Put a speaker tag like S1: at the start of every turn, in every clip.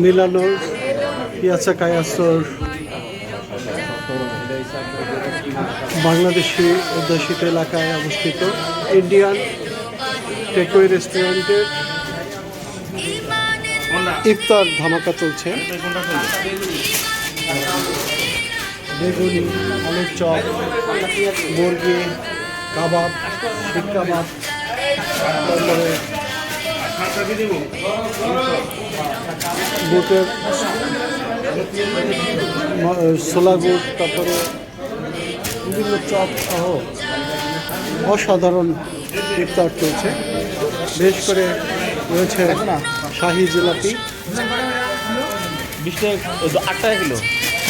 S1: মিলানোর piazza কায়াসোর Bangladeshi অধ্যুষিত এলাকায় অবস্থিত ইন্ডিয়ান টেকওয়ে রেস্টুরেন্টের ইফতার ধামাকা চলছে। বেগুনি, আলুর চপ, মুরগি কাবাব, শিক কাবাব, তারপরে বুটের ছোলা গুড়, তারপরে বিভিন্ন চপ সহ অসাধারণ ইফতার চলছে। বিশেষ করে রয়েছে শাহি জিলাপি
S2: 20 টাকা, 8 টাকা কিলো।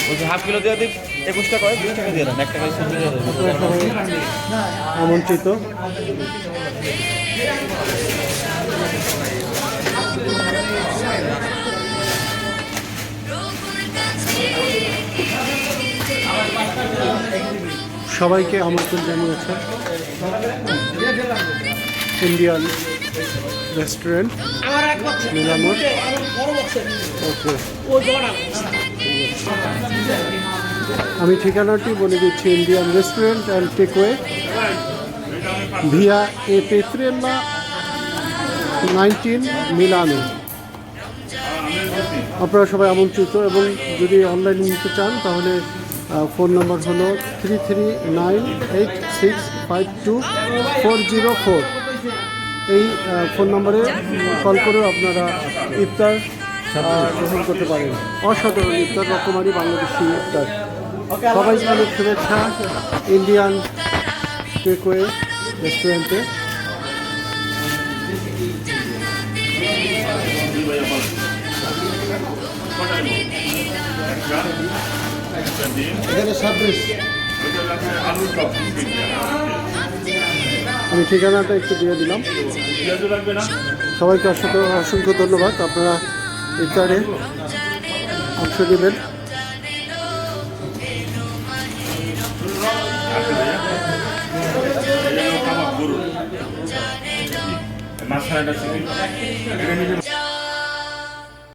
S2: ওই হাফ কিলো দিয়ে দিই 21 টাকা, 2 টাকা দিয়ে দেন, 1 টাকা
S1: আমন্ত্রিত। সবাইকে আমন্ত্রণ জানিয়েছে ইন্ডিয়ান রেস্টুরেন্ট মিলামোর। ওকে, আমি ঠিকানাটি বলে দিচ্ছি। Indian restaurant and takeaway, Via A Petrella 19 Milano. আপনারা সবাই আমন্ত্রিত, এবং যদি অনলাইনে নিতে চান তাহলে ফোন নম্বর হলো 3398652404। এই ফোন নম্বরে কল করেও আপনারা ইফতার গ্রহণ করতে পারেন। অসাধারণ ইফতার, রকমারি বাংলাদেশি ইফতার। সবাইকে অনেক শুভেচ্ছা ইন্ডিয়ান টেকওয়ে রেস্টুরেন্টে। আমি ঠিকানাটা একটু দিয়ে দিলাম। সবাইকে অসংখ্য ধন্যবাদ। আপনারা ইফতারে অংশ নেবেন।
S3: মাছ